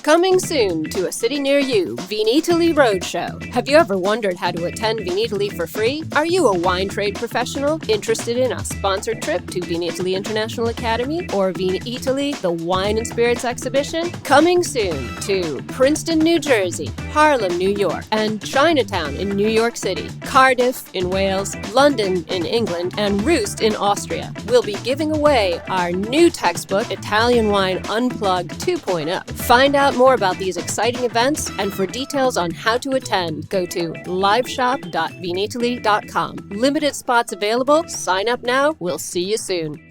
Coming soon to a city near you, Vinitaly Roadshow. Have you ever wondered how to attend Vinitaly for free? Are you a wine trade professional interested in a sponsored trip to Vinitaly International Academy or Vinitaly, the Wine and Spirits Exhibition? Coming soon to Princeton, New Jersey, Harlem, New York, and Chinatown in New York City, Cardiff in Wales, London in England, and Roost in Austria. We'll be giving away our new textbook, Italian Wine Unplugged 2.0. Find out more about these exciting events, and for details on how to attend, go to liveshop.vinitaly.com. Limited spots available. Sign up now. We'll see you soon.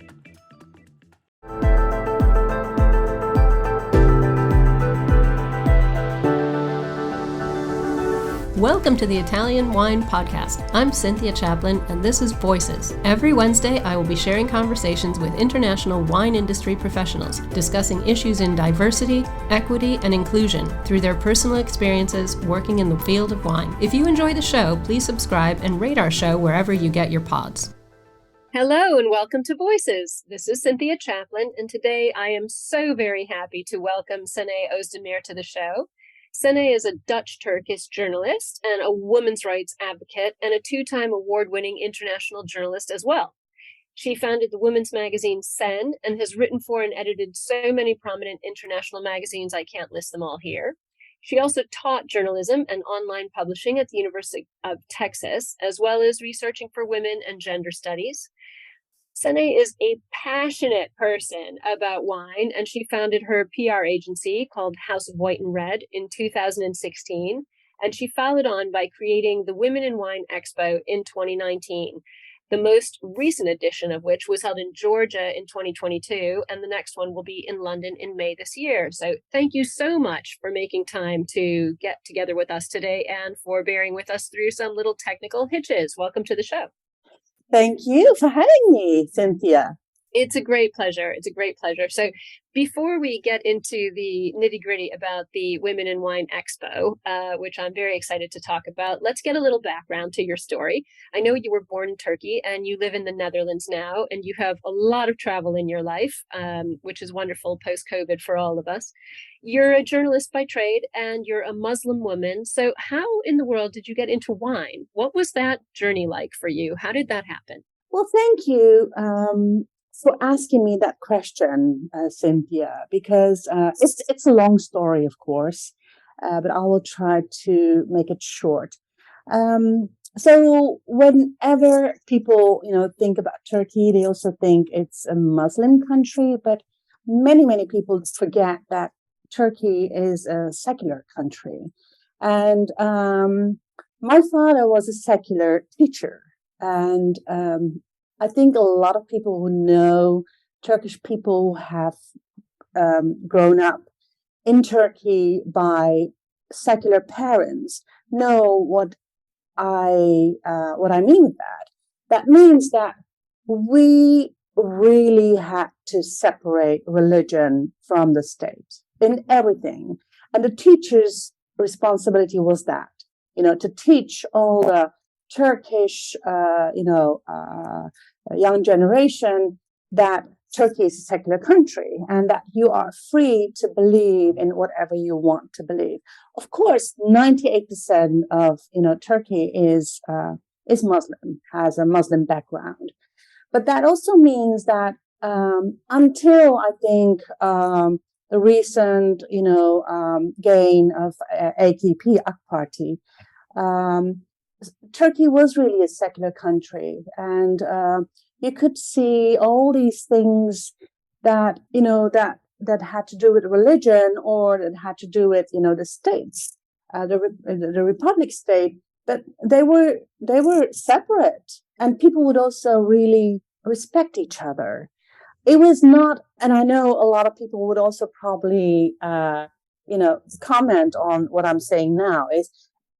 Welcome to the Italian Wine Podcast. I'm Cynthia Chaplin, and this is Voices. Every Wednesday, I will be sharing conversations with international wine industry professionals, discussing issues in diversity, equity, and inclusion through their personal experiences working in the field of wine. If you enjoy the show, please subscribe and rate our show wherever you get your pods. Hello and welcome to Voices. This is Cynthia Chaplin, and today I am so very happy to welcome Senay Ozdemir to the show. Senay is a Dutch-Turkish journalist and a women's rights advocate and a two-time award-winning international journalist as well. She founded the women's magazine Sen and has written for and edited so many prominent international magazines I can't list them all here. She also taught journalism and online publishing at the University of Texas, as well as researching for women and gender studies. Senay is a passionate person about wine, and she founded her PR agency called House of White and Red in 2016, and she followed on by creating the Women in Wine Expo in 2019, the most recent edition of which was held in Georgia in 2022, and the next one will be in London in May this year. So thank you so much for making time to get together with us today and for bearing with us through some little technical hitches. Welcome to the show. Thank you for having me, Cynthia. It's a great pleasure. It's a great pleasure. So before we get into the nitty gritty about the Women in Wine Expo, which I'm very excited to talk about, let's get a little background to your story. I know you were born in Turkey and you live in the Netherlands now, and you have a lot of travel in your life, which is wonderful post-COVID for all of us. You're a journalist by trade and you're a Muslim woman. So how in the world did you get into wine? What was that journey like for you? How did that happen? Well, thank you for asking me that question, Cynthia, because it's a long story, of course, but I will try to make it short. So whenever people, think about Turkey, they also think it's a Muslim country, but many people forget that Turkey is a secular country. And my father was a secular teacher, and I think a lot of people who know Turkish people who have grown up in Turkey by secular parents know what I mean with that. That means that we really had to separate religion from the state in everything, and the teacher's responsibility was that, to teach all the Turkish, young generation that Turkey is a secular country and that you are free to believe in whatever you want to believe. Of course, 98% of Turkey is Muslim, has a Muslim background, but that also means that until I think the recent gain of AKP, AK Party, Turkey was really a secular country, and you could see all these things that that had to do with religion or that had to do with the states, the republic state. That they were separate, and people would also really respect each other. It was not, and I know a lot of people would also probably comment on what I'm saying now is.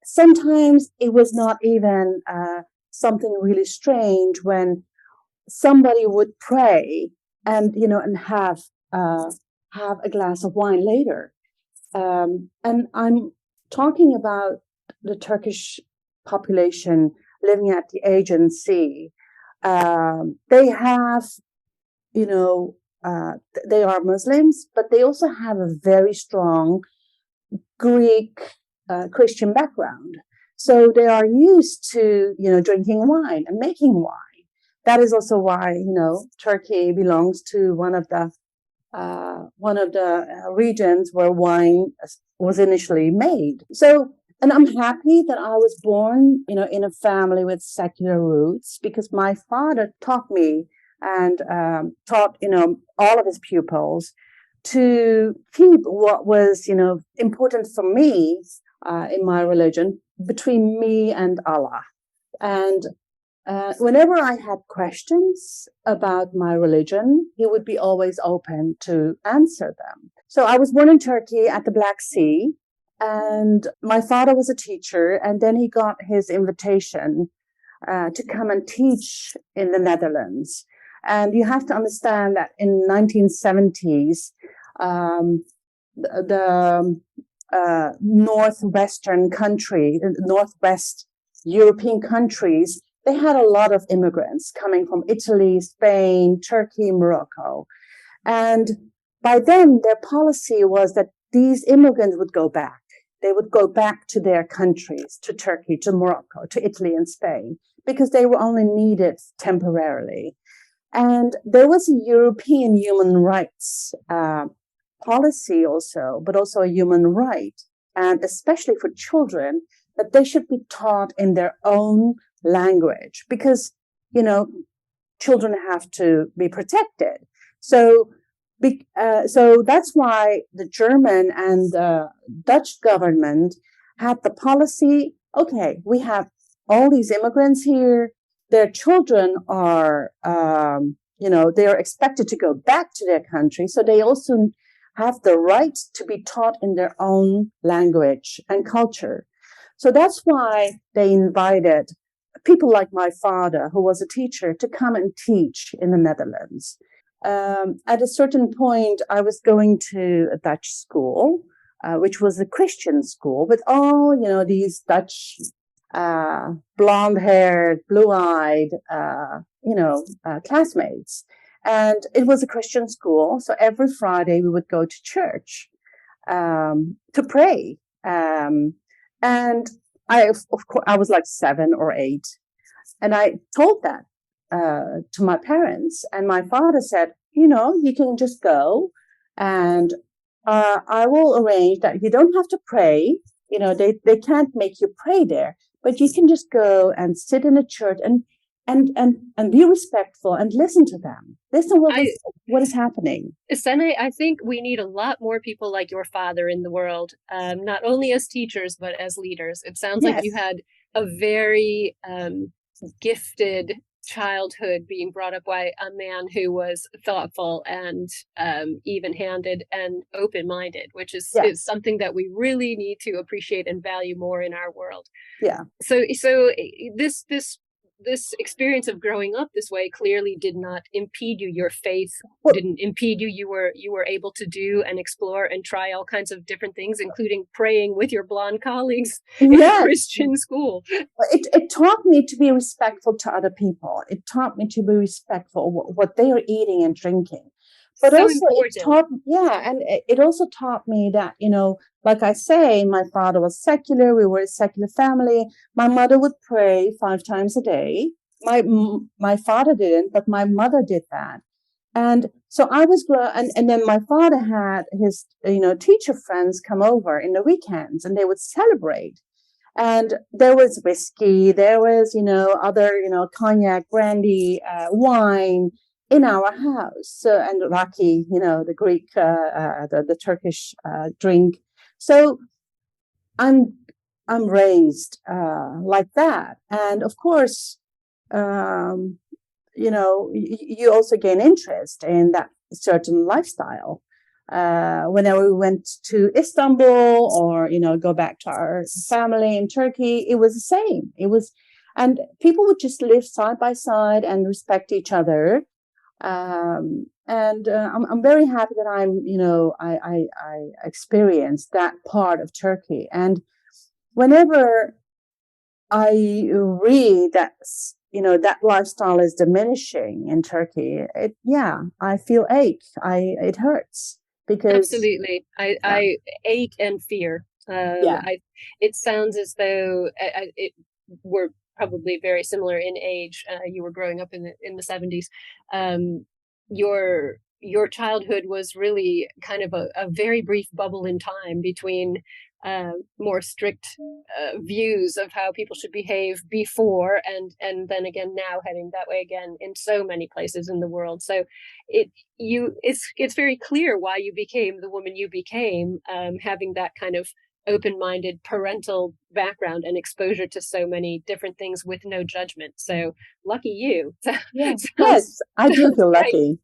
Sometimes it was not even something really strange when somebody would pray and have a glass of wine later. And I'm talking about the Turkish population living at the Aegean Sea. They have, they are Muslims, but they also have a very strong Greek Christian background. So they are used to, drinking wine and making wine. That is also why, Turkey belongs to one of the regions where wine was initially made. So, and I'm happy that I was born, in a family with secular roots, because my father taught me and taught, all of his pupils to keep what was, important for me in my religion between me and Allah. And whenever I had questions about my religion, he would be always open to answer them. So I was born in Turkey at the Black Sea, and my father was a teacher, and then he got his invitation to come and teach in the Netherlands. And you have to understand that in 1970s, the northwestern country, northwest European countries, they had a lot of immigrants coming from Italy, Spain, Turkey, Morocco. And by then, their policy was that these immigrants would go back. They would go back to their countries, to Turkey, to Morocco, to Italy and Spain, because they were only needed temporarily. And there was a European human rights policy also, but also a human right, and especially for children, that they should be taught in their own language, because, children have to be protected. So that's why the German and the Dutch government had the policy, okay, we have all these immigrants here, their children are, they are expected to go back to their country, so they also have the right to be taught in their own language and culture. So that's why they invited people like my father, who was a teacher, to come and teach in the Netherlands. At a certain point, I was going to a Dutch school, which was a Christian school, with all, these Dutch, blonde-haired, blue-eyed, classmates. And it was a Christian school, so every Friday we would go to church to pray. And I was like 7 or 8, and I told that to my parents, and my father said, you can just go, and I will arrange that you don't have to pray. They can't make you pray there, but you can just go and sit in a church and be respectful and listen to them. Listen what is happening. Senay, I think we need a lot more people like your father in the world, not only as teachers, but as leaders. It sounds like you had a very gifted childhood, being brought up by a man who was thoughtful and even-handed and open-minded, which is something that we really need to appreciate and value more in our world. Yeah. So this experience of growing up this way clearly did not impede you. Your faith didn't impede you. You were able to do and explore and try all kinds of different things, including praying with your blonde colleagues in a Christian school. It taught me to be respectful to other people. It taught me to be respectful of what they are eating and drinking. But so also important. it also taught me that, like I say, my father was secular. We were a secular family. My mother would pray 5 times a day. My father didn't, but my mother did that. And so I was, and then my father had his, teacher friends come over in the weekends, and they would celebrate. And there was whiskey, there was, other, cognac, brandy, wine in our house, and raki, the Greek, the Turkish drink. So I'm raised like that, and of course, you also gain interest in that certain lifestyle. Whenever we went to Istanbul or go back to our family in Turkey, it was the same. And people would just live side by side and respect each other. I'm very happy that I experienced that part of Turkey. And whenever I read that, that lifestyle is diminishing in Turkey, I feel ache. It hurts because absolutely, I ache and fear. Yeah. It sounds as though we're probably very similar in age. You were growing up in the 70s. Your childhood was really kind of a very brief bubble in time between more strict views of how people should behave before, and then again now heading that way again in so many places in the world. So it's very clear why you became the woman you became, having that kind of open-minded parental background and exposure to so many different things with no judgment. So lucky you. Yeah. Yes, I do feel great. lucky.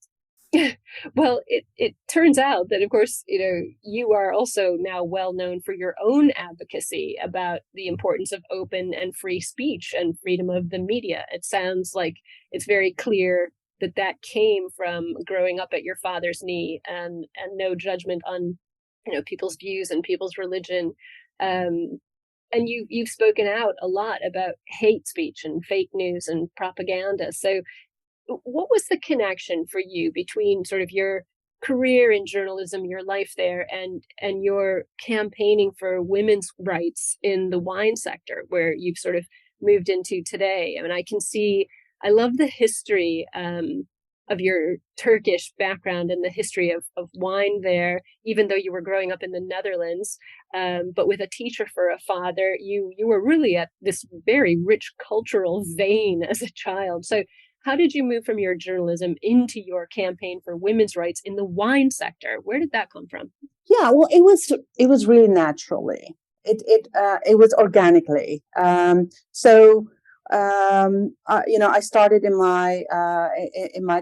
Well, it turns out that, of course, you are also now well known for your own advocacy about the importance of open and free speech and freedom of the media. It sounds like it's very clear that came from growing up at your father's knee, and no judgment on people's views and people's religion. And you've spoken out a lot about hate speech and fake news and propaganda. So what was the connection for you between sort of your career in journalism, your life there, and your campaigning for women's rights in the wine sector, where you've sort of moved into today? I mean, I love the history of your Turkish background and the history of wine there, even though you were growing up in the Netherlands. But with a teacher for a father, you were really at this very rich cultural vein as a child. So how did you move from your journalism into your campaign for women's rights in the wine sector? Where did that come from? Yeah, well, it was really naturally. It was organically. I started in my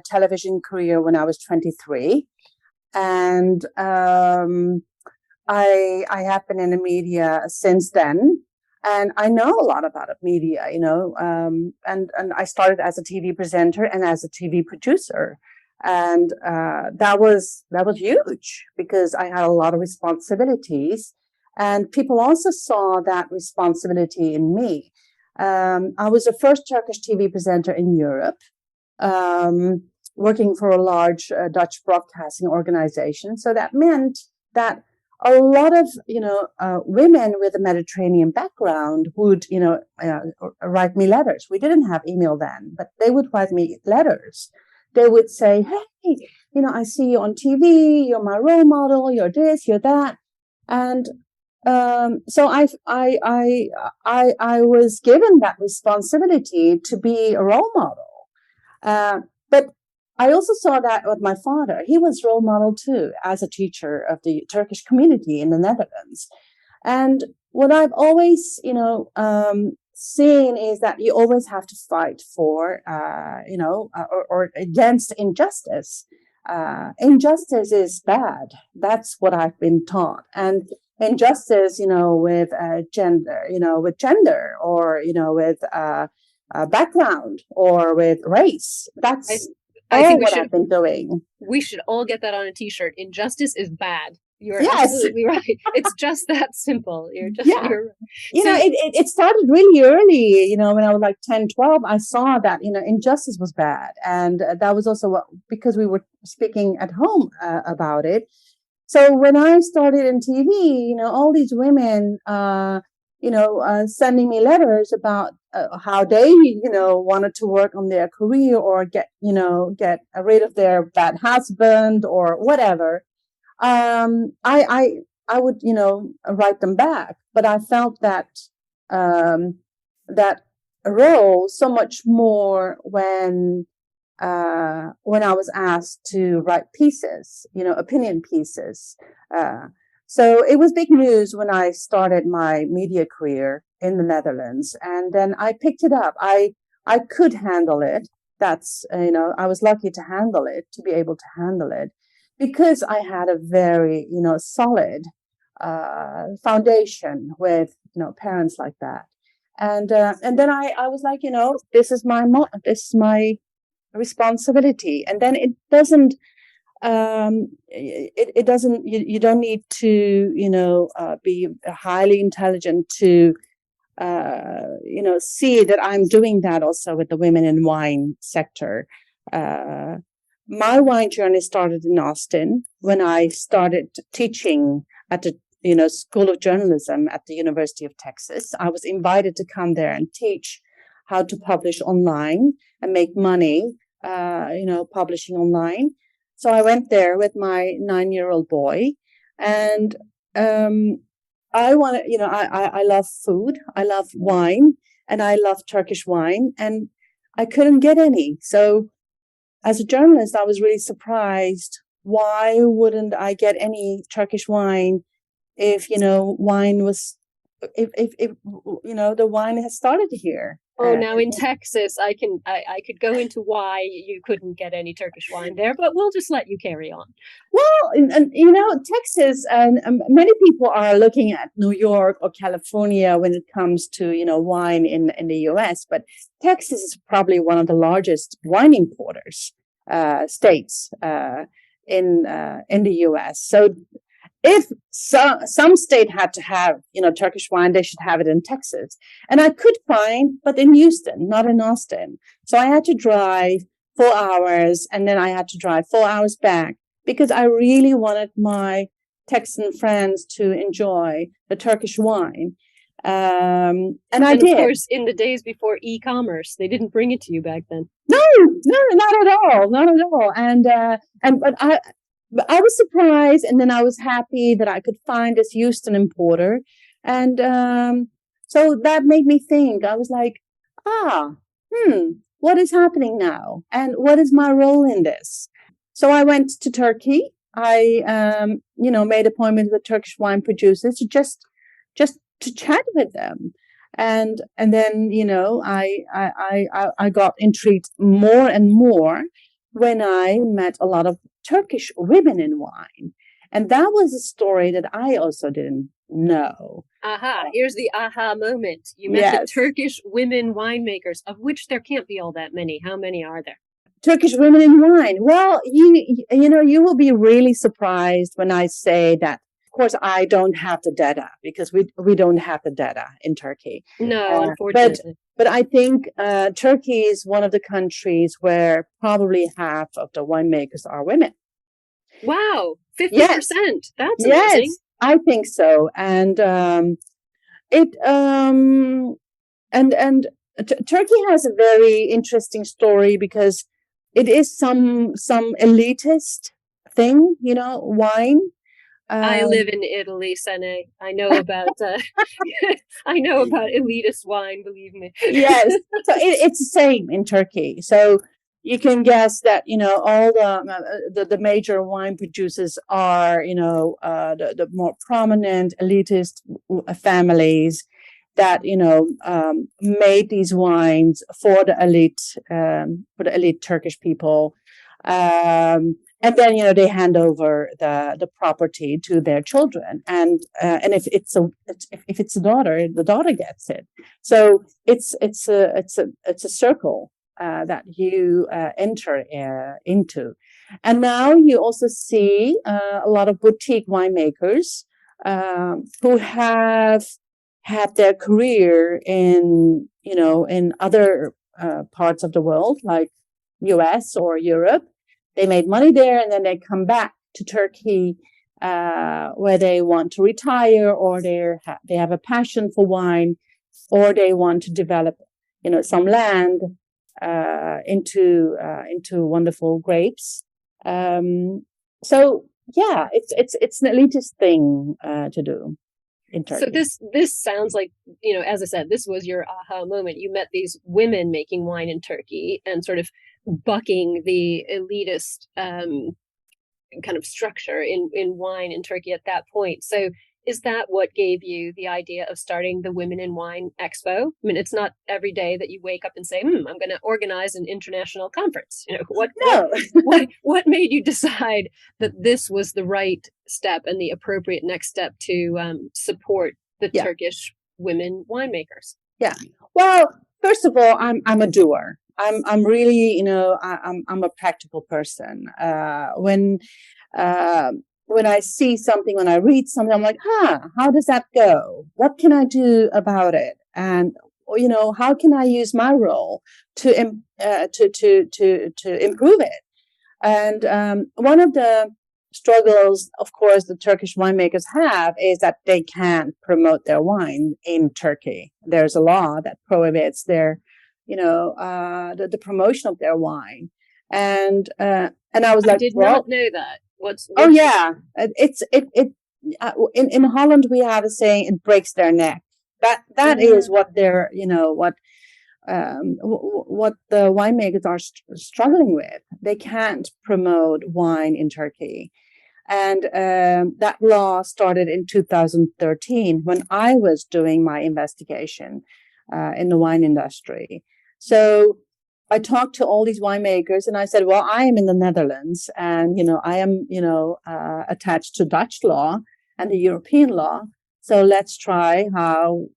television career when I was 23, and I have been in the media since then. And I know a lot about media, and I started as a TV presenter and as a TV producer. And that was huge because I had a lot of responsibilities. And people also saw that responsibility in me. I was the first Turkish TV presenter in Europe, working for a large Dutch broadcasting organization. So that meant that a lot of women with a Mediterranean background would write me letters. We didn't have email then, but they would write me letters. They would say, "Hey, I see you on TV. You're my role model. You're this, you're that," and so I was given that responsibility to be a role model. But I also saw that with my father. He was role model too, as a teacher of the Turkish community in the Netherlands. And what I've always, seen is that you always have to fight for, or against injustice. Injustice is bad. That's what I've been taught. And injustice, with gender, or with background, or with race. That's I think what I've been doing. We should all get that on a t-shirt. Injustice is bad. You're absolutely right. It's just that simple. You're it started really early, when I was like 10, 12, I saw that, injustice was bad. And that was also because we were speaking at home about it. So when I started in TV, all these women, sending me letters about how they, wanted to work on their career or get rid of their bad husband or whatever. I would, write them back, but I felt that that role so much more when I was asked to write pieces, opinion pieces. So it was big news when I started my media career in the Netherlands, and then I picked it up. I could handle it. That's, I was lucky to be able to handle it, because I had a very, solid foundation with, parents like that. And then I was like, this is my responsibility. And then it doesn't, it doesn't, you don't need to, be highly intelligent to, see that I'm doing that also with the women in wine sector. My wine journey started in Austin when I started teaching at the School of Journalism at the University of Texas. I was invited to come there and teach how to publish online and make money, publishing online. So I went there with my 9-year-old boy, and I want to, I love food, I love wine, and I love Turkish wine, and I couldn't get any. So as a journalist, I was really surprised. Why wouldn't I get any Turkish wine if, wine was, if the wine has started here? Oh, now in Texas, I could go into why you couldn't get any Turkish wine there, but we'll just let you carry on. Well, and Texas, and many people are looking at New York or California when it comes to wine in the U.S., but Texas is probably one of the largest wine importers states in the U.S. So if some state had to have, Turkish wine, they should have it in Texas. And I could find, but in Houston, not in Austin. So I had to drive 4 hours, and then I had to drive 4 hours back because I really wanted my Texan friends to enjoy the Turkish wine. And I did. Of course, in the days before e-commerce, they didn't bring it to you back then. No, not at all. But I was surprised, and then I was happy that I could find this Houston importer. And so that made me think. I was like, what is happening now? And what is my role in this? So I went to Turkey. I, made appointments with Turkish wine producers to just to chat with them. And then, I got intrigued more and more when I met a lot of Turkish women in wine. And that was a story that I also didn't know. Here's the aha moment. You met the Turkish women winemakers, of which there can't be all that many. How many are there? Turkish women in wine. Well, you will be really surprised when I say that. Of course, I don't have the data because we don't have the data in Turkey. No, unfortunately. But I think Turkey is one of the countries where probably half of the winemakers are women. Wow, 50%. Yes. That's amazing. Yes, I think so. And Turkey has a very interesting story because it is some elitist thing, wine. I live in Italy, Senay. I know about elitist wine, believe me. Yes, so it's the same in Turkey. So you can guess that all the major wine producers are the more prominent elitist families that made these wines for the elite Turkish people. And then, they hand over the property to their children, and if it's a daughter, the daughter gets it. So it's a circle that you enter into, and now you also see a lot of boutique winemakers who have had their career in other parts of the world, like US or Europe. They made money there, and then they come back to Turkey, where they want to retire, or they have a passion for wine, or they want to develop, some land into wonderful grapes. So yeah, it's an elitist thing to do in Turkey. So this sounds like, as I said, this was your aha moment. You met these women making wine in Turkey and sort of bucking the elitist kind of structure in wine in Turkey at that point. So is that what gave you the idea of starting the Women in Wine Expo? I mean, it's not every day that you wake up and say, I'm going to organize an international conference. What made you decide that this was the right step and the appropriate next step to support the Turkish women winemakers? Yeah. Well, first of all, I'm a doer. I'm really, I'm a practical person. When I see something, when I read something, I'm like, how does that go? What can I do about it? And, how can I use my role to improve it? And one of the struggles, of course, the Turkish winemakers have is that they can't promote their wine in Turkey. There's a law that prohibits their, the promotion of their wine. And I was like, I did not know that. Oh yeah, in Holland we have a saying, it breaks their neck. That is what they're, what the winemakers are struggling with. They can't promote wine in Turkey. And that law started in 2013 when I was doing my investigation in the wine industry. So I talked to all these winemakers and I said, well, I am in the Netherlands and, I am, attached to Dutch law and the European law. So let's try how,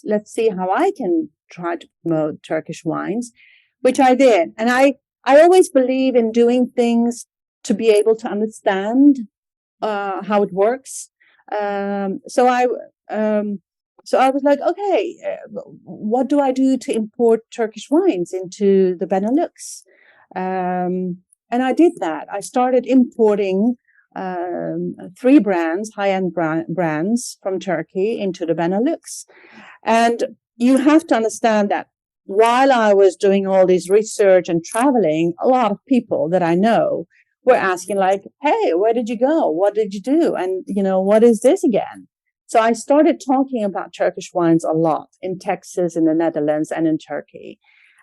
let's see how I can try to promote Turkish wines, which I did. And I always believe in doing things to be able to understand how it works. So I was like, okay, what do I do to import Turkish wines into the Benelux? And I did that. I started importing 3 brands, high-end brands from Turkey into the Benelux. And you have to understand that while I was doing all this research and traveling, a lot of people that I know were asking like, hey, where did you go? What did you do? And, what is this again? So I started talking about Turkish wines a lot in Texas, in the Netherlands, and in Turkey.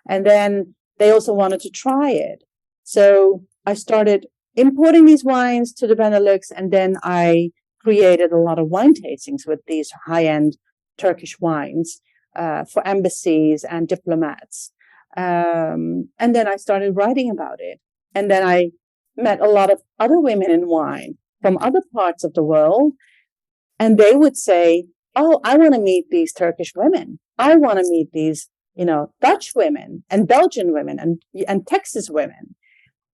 And then they also wanted to try it. So I started importing these wines to the Benelux, and then I created a lot of wine tastings with these high-end Turkish wines for embassies and diplomats. And then I started writing about it. And then I met a lot of other women in wine from other parts of the world. And they would say, oh, I want to meet these Turkish women. I want to meet these, Dutch women and Belgian women and Texas women.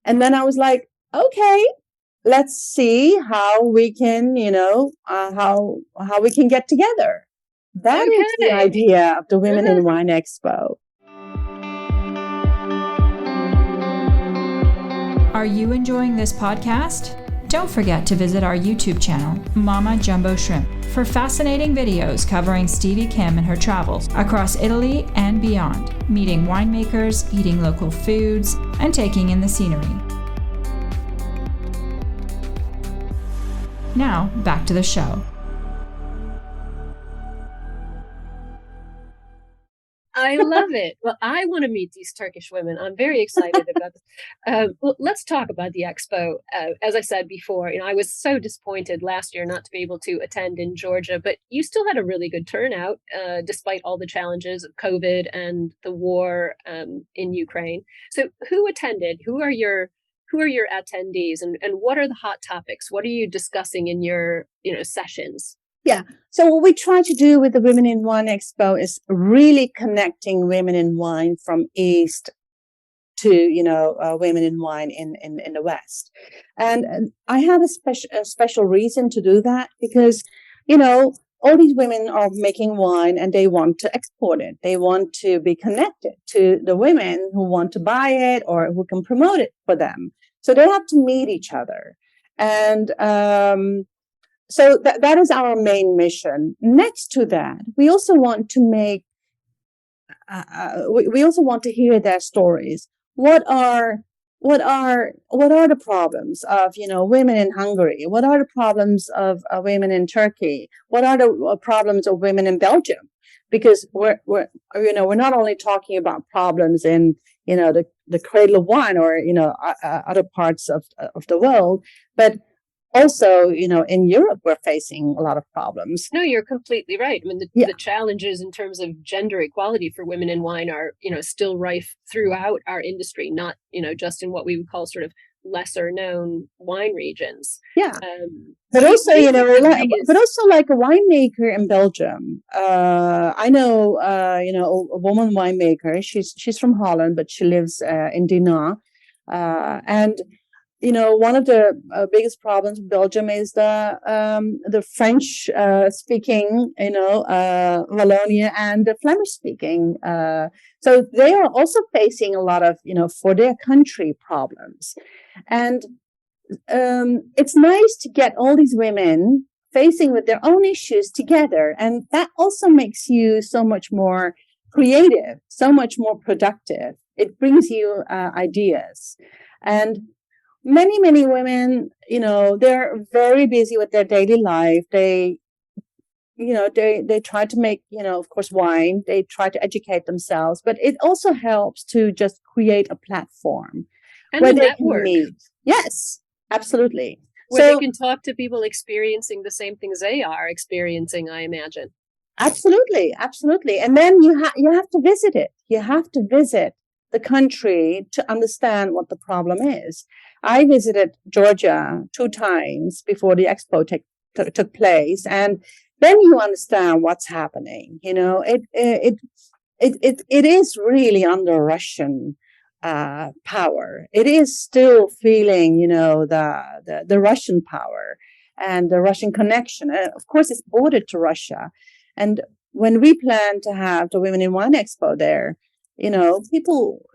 And then I was like, okay, let's see how we can, how we can get together. That is the idea of the Women in Wine Expo. Are you enjoying this podcast? Don't forget to visit our YouTube channel, Mama Jumbo Shrimp, for fascinating videos covering Stevie Kim and her travels across Italy and beyond, meeting winemakers, eating local foods, and taking in the scenery. Now, back to the show. I love it. Well, I want to meet these Turkish women. I'm very excited about this. Well, let's talk about the expo. As I said before, I was so disappointed last year not to be able to attend in Georgia, but you still had a really good turnout despite all the challenges of COVID and the war in Ukraine. So who attended? Who are your attendees, and what are the hot topics? What are you discussing in your sessions? Yeah. So what we try to do with the Women in Wine Expo is really connecting women in wine from East to, women in wine in the West. And I had a special reason to do that because, all these women are making wine and they want to export it. They want to be connected to the women who want to buy it or who can promote it for them. So they have to meet each other. And, so that is our main mission. Next to that, we also want to make, we also want to hear their stories. What are the problems of, women in Hungary? What are the problems of women in Turkey? What are the problems of women in Belgium? Because we're not only talking about problems in, the cradle of wine or, other parts of the world, but also, in Europe, we're facing a lot of problems. No, you're completely right. I mean, the challenges in terms of gender equality for women in wine are, still rife throughout our industry, not, just in what we would call sort of lesser known wine regions. Yeah. But also, but also like a winemaker in Belgium. I know, a woman winemaker. She's from Holland, but she lives in Dinant. And one of the biggest problems in Belgium is the French speaking, Wallonia and the Flemish speaking. So they are also facing a lot of, for their country problems. And it's nice to get all these women facing with their own issues together. And that also makes you so much more creative, so much more productive. It brings you ideas. And many women, they're very busy with their daily life. They try to make, of course, wine. They try to educate themselves, but it also helps to just create a platform and where a they network. can meet. Yes, absolutely. Where they can talk to people experiencing the same things they are experiencing, I imagine. Absolutely. And then you have to visit it. You have to visit the country to understand what the problem is. I visited Georgia 2 times before the expo took place, and then you understand what's happening. It is really under Russian power. It is still feeling, the Russian power and the Russian connection. Of course, it's bordered to Russia. And when we plan to have the Women in Wine Expo there, people,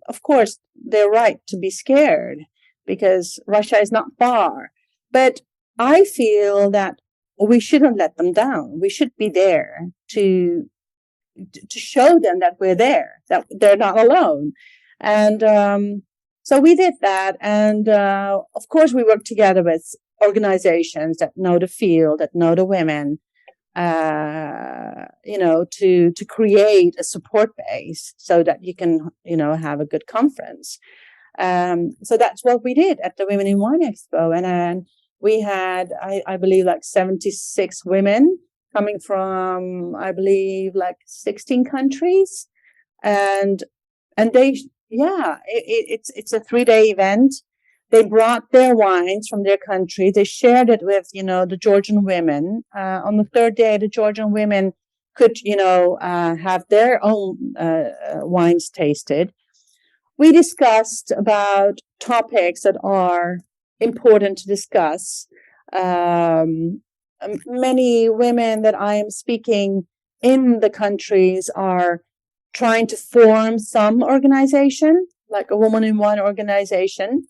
of course, they're right to be scared because Russia is not far. But I feel that we shouldn't let them down. We should be there to show them that we're there, that they're not alone. And so we did that. And of course, we worked together with organizations that know the field, that know the women, to create a support base so that you can, have a good conference. So that's what we did at the Women in Wine Expo. And we had, I believe, like 76 women coming from, I believe, like 16 countries. And they, it's a 3-day event. They brought their wines from their country. They shared it with, the Georgian women. On the 3rd day, the Georgian women could, have their own wines tasted. We discussed about topics that are important to discuss. Many women that I am speaking in the countries are trying to form some organization, like a Woman in Wine organization.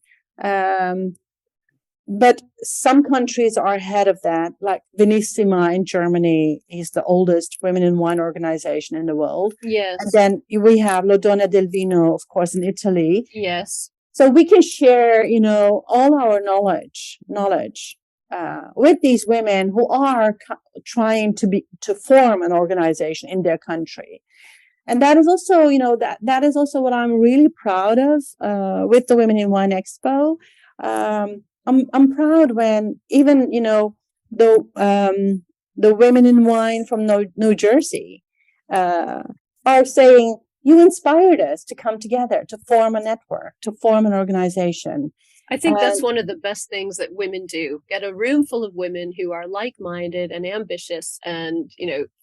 But some countries are ahead of that, like Venissima in Germany is the oldest women in wine organization in the world. Yes. And then we have Lodona del Vino, of course, in Italy. Yes. So we can share, all our knowledge with these women who are trying to form an organization in their country. And that is also, that is also what I'm really proud of with the Women in Wine Expo. I'm proud when even, the women in wine from New Jersey are saying, you inspired us to come together, to form a network, to form an organization. I think that's one of the best things that women do. Get a room full of women who are like-minded and ambitious and,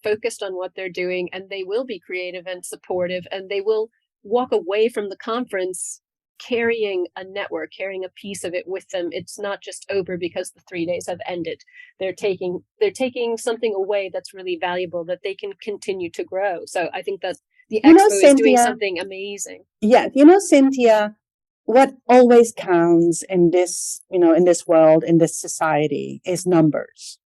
focused on what they're doing, and they will be creative and supportive, and they will walk away from the conference carrying a network, carrying a piece of it with them. It's not just over because the 3 days have ended. They're taking something away that's really valuable that they can continue to grow. So I think that the expo is doing something amazing. Yeah, Cynthia, what always counts in this, in this world, in this society, is numbers.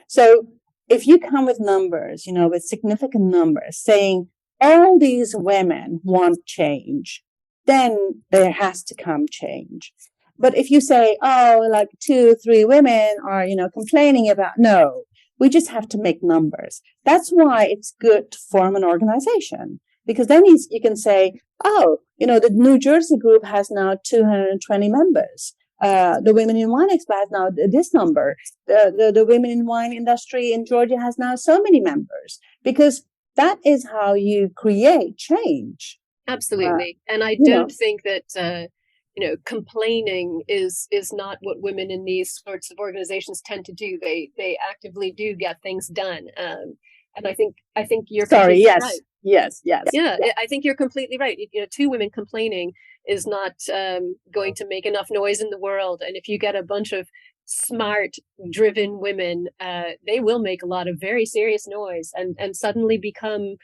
So if you come with numbers, with significant numbers, saying all these women want change, then there has to come change. But if you say, like 2, 3 women are, complaining about, no, we just have to make numbers. That's why it's good to form an organization. Because then you can say, the New Jersey group has now 220 members. The Women in Wine Expo has now this number. The Women in Wine industry in Georgia has now so many members. Because that is how you create change. Absolutely. And I don't think that, complaining is not what women in these sorts of organizations tend to do. They actively do get things done. And I think you're completely right. Yes. Yeah, I think you're completely right. 2 women complaining is not going to make enough noise in the world. And if you get a bunch of smart, driven women, they will make a lot of very serious noise and suddenly become,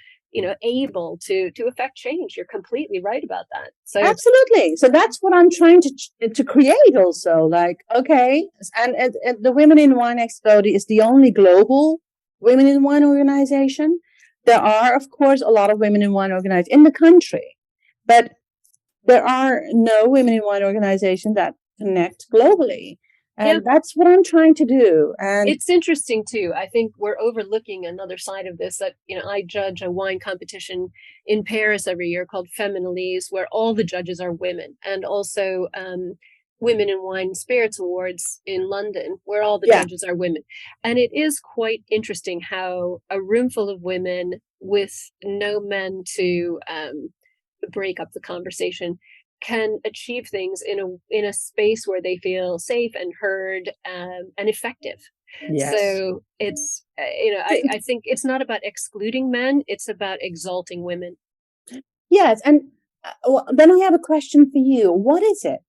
able to affect change. You're completely right about that. So absolutely. So that's what I'm trying to create also. Like, okay. And the Women in Wine Expo is the only global Women in Wine organization. There are, of course, a lot of women in wine organized in the country, but there are no women in wine organizations that connect globally. And that's what I'm trying to do. And it's interesting too. I think we're overlooking another side of this, that, I judge a wine competition in Paris every year called Feminalise, where all the judges are women, and also Women in Wine Spirits Awards in London, where all the judges are women. And it is quite interesting how a room full of women with no men to break up the conversation can achieve things in a space where they feel safe and heard and effective. Yes. So it's I think it's not about excluding men, it's about exalting women. Yes. And then I have a question for you. What is it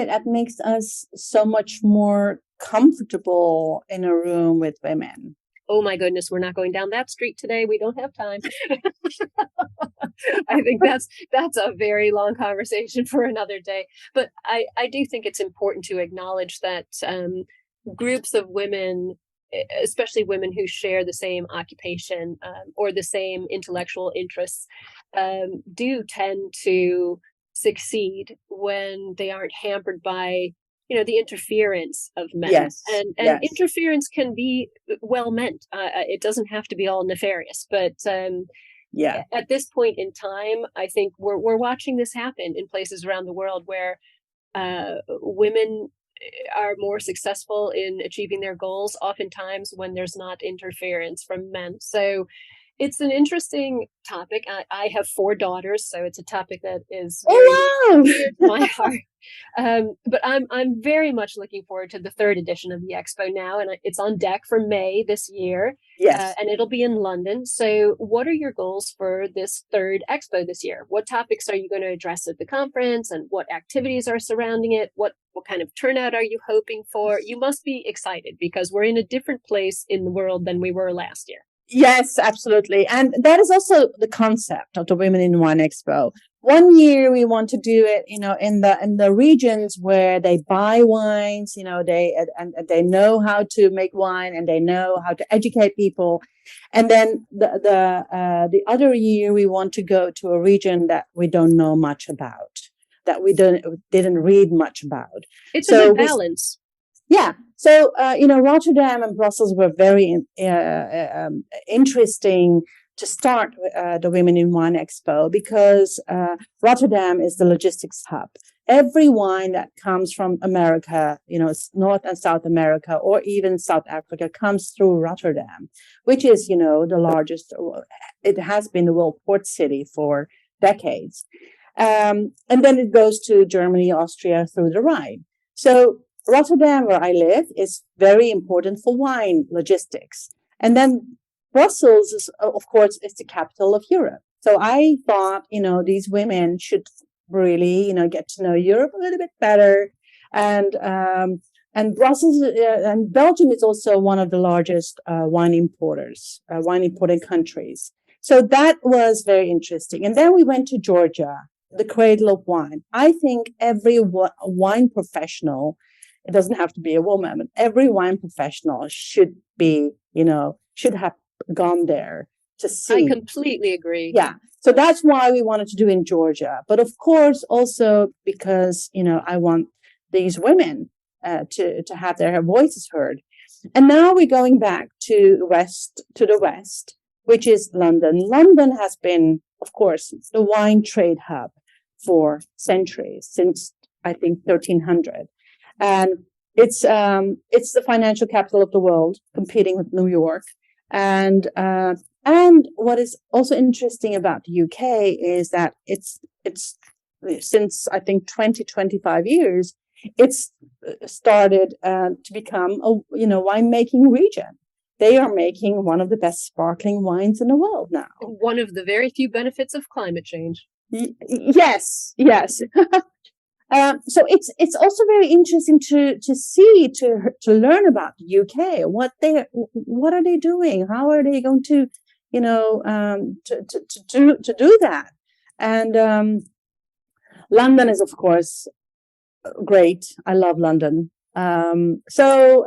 that makes us so much more comfortable in a room with women? Oh my goodness, we're not going down that street today. We don't have time. I think that's a very long conversation for another day. But I do think it's important to acknowledge that groups of women, especially women who share the same occupation or the same intellectual interests, do tend to succeed when they aren't hampered by the interference of men. Yes. And interference can be well meant. It doesn't have to be all nefarious, but at this point in time, I think we're watching this happen in places around the world where women are more successful in achieving their goals, oftentimes when there's not interference from men. So it's an interesting topic. I have 4 daughters, so it's a topic that is very dear to my heart. But I'm very much looking forward to the 3rd edition of the Expo now, and it's on deck for May this year. Yes. And it'll be in London. So what are your goals for this 3rd Expo this year? What topics are you going to address at the conference, and what activities are surrounding it? What kind of turnout are you hoping for? You must be excited because we're in a different place in the world than we were last year. Yes, absolutely. And that is also the concept of the Women in Wine Expo. One year we want to do it, in the regions where they buy wines, they know how to make wine and they know how to educate people. And then the other year we want to go to a region that we don't know much about, that we didn't read much about. It's a good balance. Yeah. So, Rotterdam and Brussels were very interesting to start the Women in Wine Expo because Rotterdam is the logistics hub. Every wine that comes from America, North and South America, or even South Africa, comes through Rotterdam, which is, the largest. It has been the world port city for decades. And then it goes to Germany, Austria through the Rhine. So Rotterdam, where I live, is very important for wine logistics. And then Brussels is, of course, is the capital of Europe. So I thought, these women should really, get to know Europe a little bit better. And Brussels and Belgium is also one of the largest wine importing countries. So that was very interesting. And then we went to Georgia, the cradle of wine. I think every wine professional, it doesn't have to be a woman, but every wine professional should have gone there to see. I completely agree. Yeah. So that's why we wanted to do in Georgia. But of course, also because, I want these women to have their voices heard. And now we're going back to the West, which is London. London has been, of course, the wine trade hub for centuries, since I think 1300. And it's the financial capital of the world, competing with New York. And what is also interesting about the UK is that it's since I think 25 years, it's started to become a winemaking region. They are making one of the best sparkling wines in the world now. One of the very few benefits of climate change. Yes. So it's also very interesting to learn about the UK. What are they doing? How are they going to to do that. And London is, of course, great. I love London. So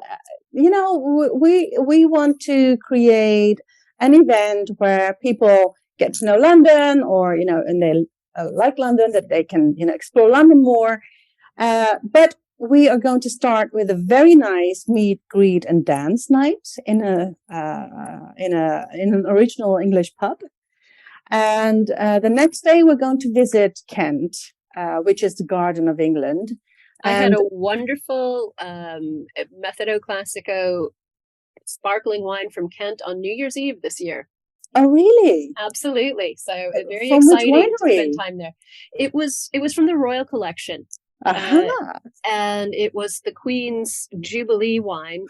we want to create an event where people get to know London, or and they like London, that they can explore London more. But we are going to start with a very nice meet, greet, and dance night in an original English pub. And the next day we're going to visit Kent, which is the Garden of England. I had a wonderful Metodo Classico sparkling wine from Kent on New Year's Eve this year. Oh, really? Absolutely. So very From exciting which to winery? spend time there. It was from the Royal Collection. And it was the Queen's Jubilee wine,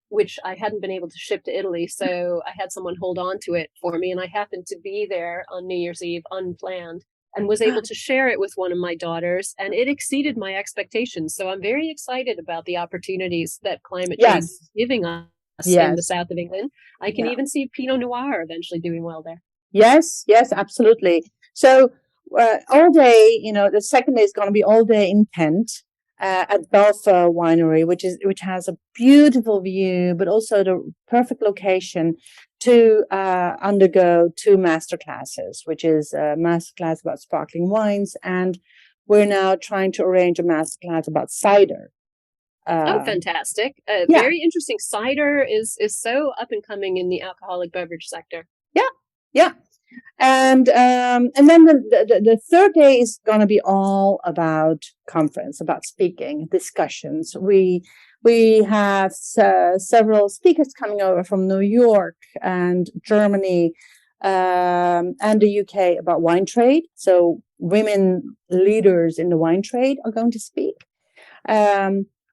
which I hadn't been able to ship to Italy. So I had someone hold on to it for me. And I happened to be there on New Year's Eve unplanned and was able to share it with one of my daughters. And it exceeded my expectations. So I'm very excited about the opportunities that climate change is giving us in the south of England. I can even see Pinot Noir eventually doing well there. Yes, absolutely. So all day, the second day is going to be all day in Kent at Belfer Winery, which has a beautiful view, but also the perfect location to undergo 2 masterclasses, which is a masterclass about sparkling wines, and we're now trying to arrange a masterclass about cider. Fantastic. Very interesting. Cider is so up and coming in the alcoholic beverage sector. Yeah. And then the third day is going to be all about conference, about speaking, discussions. We have several speakers coming over from New York and Germany and the UK about wine trade. So women leaders in the wine trade are going to speak.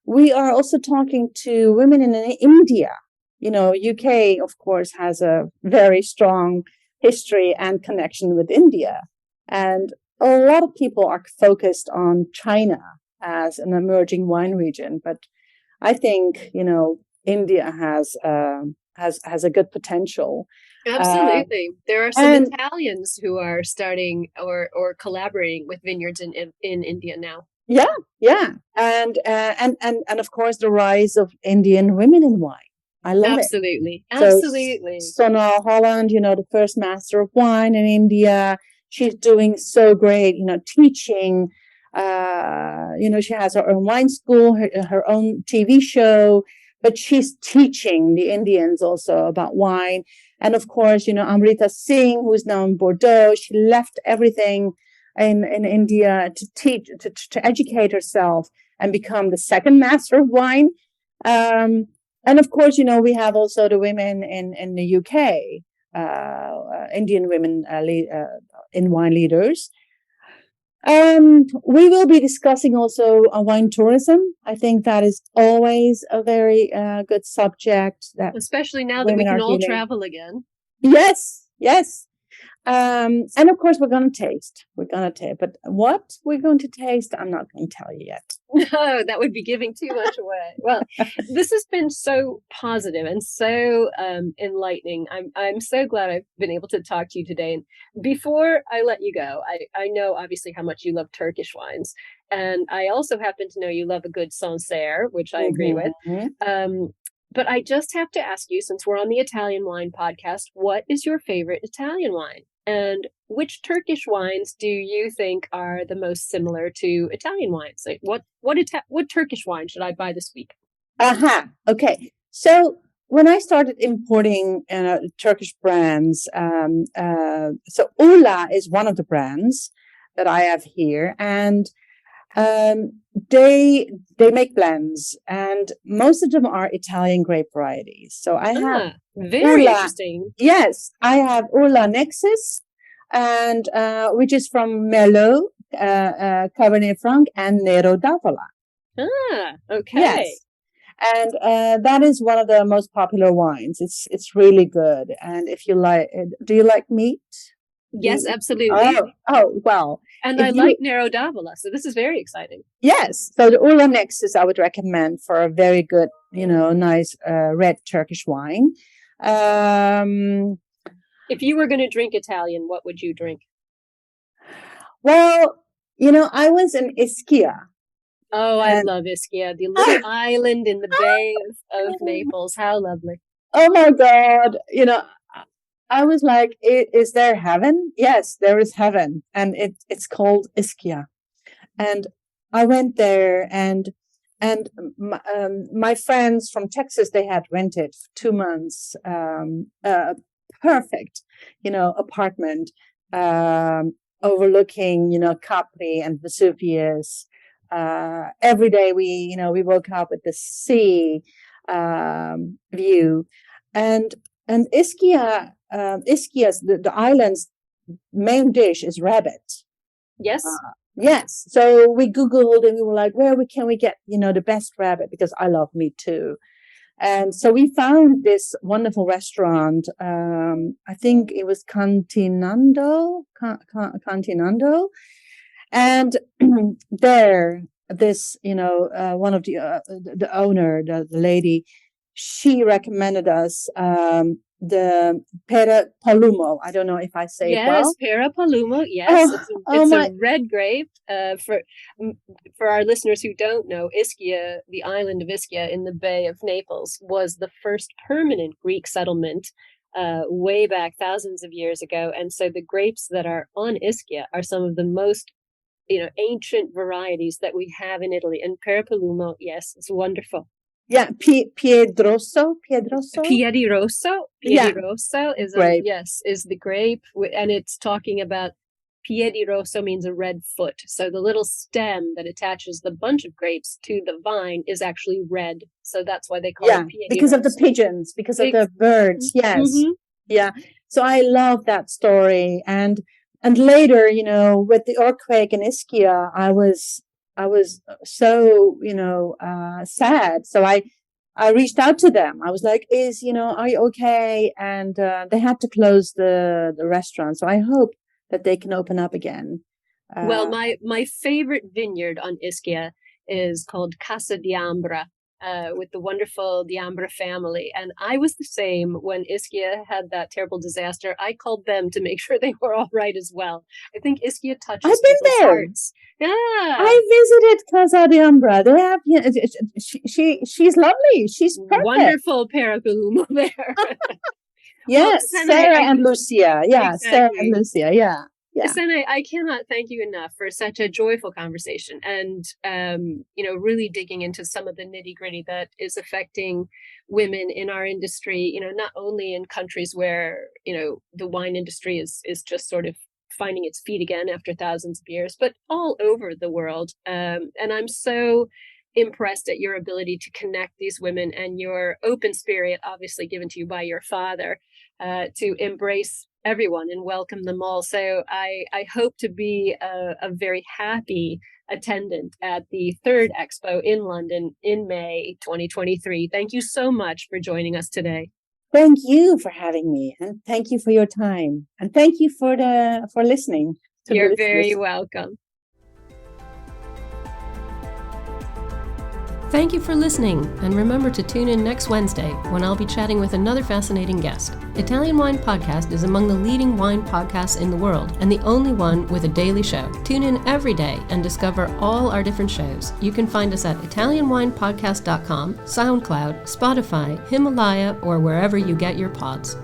We are also talking to women in India. UK, of course, has a very strong history and connection with India. And a lot of people are focused on China as an emerging wine region. But I think, India has a good potential. Absolutely. There are some Italians who are starting or collaborating with vineyards in India now. Yeah. And of course, the rise of Indian women in wine. I love it. Absolutely. So Sonal Holland, the first master of wine in India, she's doing so great, teaching. She has her own wine school, her own TV show, but she's teaching the Indians also about wine. And of course, Amrita Singh, who's now in Bordeaux, she left everything in India to teach, to educate herself and become the second master of wine. And of course, we have also the women in the UK, Indian women in wine leaders. And we will be discussing also wine tourism. I think that is always a very good subject. Especially now that we can all travel again. Yes. And of course, we're going to taste. But what we're going to taste, I'm not going to tell you yet. No, that would be giving too much away. Well, this has been so positive and so enlightening. I'm so glad I've been able to talk to you today. And before I let you go, I know obviously how much you love Turkish wines. And I also happen to know you love a good Sancerre, which I agree with. But I just have to ask you, since we're on the Italian Wine Podcast, what is your favorite Italian wine? And which Turkish wines do you think are the most similar to Italian wines? Like what Turkish wine should I buy this week? Okay. So when I started importing Turkish brands, so Ula is one of the brands that I have here, and they make blends, and most of them are Italian grape varieties. So I have very interesting. Yes, I have Ula Nexus, and which is from Merlot, Cabernet Franc, and Nero d'Avola. Okay. Yes, and that is one of the most popular wines. It's really good. And if you like, do you like meat? Yes, absolutely. Oh, well. And I like Nero d'Avola, so this is very exciting. Yes. So the Ula Nexus I would recommend for a very good, nice red Turkish wine. If you were going to drink Italian, what would you drink? Well, I was in Ischia. Oh, I love Ischia, the little island in the Bay of Naples. How lovely. Oh my God. I was like, is there heaven? Yes, there is heaven. And it's called Ischia. And I went there and my friends from Texas, they had rented for 2 months, perfect, apartment, overlooking, Capri and Vesuvius. Every day we woke up with the sea, view, and Ischia's, the island's main dish is rabbit. Yes. Yes. So we Googled and we were like, where can we get, the best rabbit? Because I love meat too. And so we found this wonderful restaurant. I think it was Continando. And there, this, one of the owner, the lady, she recommended us the Pere Palumo. I don't know if I say it well. Yes, Pere Palumo. Yes, it's a red grape. For our listeners who don't know, Ischia, the island of Ischia in the Bay of Naples, was the first permanent Greek settlement way back thousands of years ago. And so the grapes that are on Ischia are some of the most ancient varieties that we have in Italy. And Pere Palumo, yes, it's wonderful. Yeah, Piedirosso. Piedirosso is is the grape, and it's talking about Piedirosso means a red foot. So the little stem that attaches the bunch of grapes to the vine is actually red. So that's why they call it Piedirosso. Because of the pigeons, because of the birds. Yes. Mm-hmm. Yeah. So I love that story. And later, with the earthquake in Ischia, I was so, sad. So I reached out to them. I was like, are you okay? And they had to close the restaurant. So I hope that they can open up again. Well, my favorite vineyard on Ischia is called Casa d'Ambra, with the wonderful D'Ambra family. And I was the same when Ischia had that terrible disaster. I called them to make sure they were all right as well. I think Ischia touches I've been there. Hearts. Yeah, I visited Casa d'Ambra. They have, she's lovely. She's perfect. Wonderful Pere Palumo there. Yes, well, Sarah and Lucia. Yeah, exactly. Sarah and Lucia. Yeah. Yeah. Senay, I cannot thank you enough for such a joyful conversation and, really digging into some of the nitty gritty that is affecting women in our industry, not only in countries where, the wine industry is just sort of finding its feet again after thousands of years, but all over the world. And I'm so impressed at your ability to connect these women and your open spirit, obviously given to you by your father, to embrace everyone and welcome them all. So I hope to be a very happy attendant at the third Expo in London in May 2023. Thank you so much for joining us today. Thank you for having me, and thank you for your time, and thank you for listening. You're very welcome. Thank you for listening, and remember to tune in next Wednesday when I'll be chatting with another fascinating guest. Italian Wine Podcast is among the leading wine podcasts in the world and the only one with a daily show. Tune in every day and discover all our different shows. You can find us at ItalianWinePodcast.com, SoundCloud, Spotify, Himalaya, or wherever you get your pods.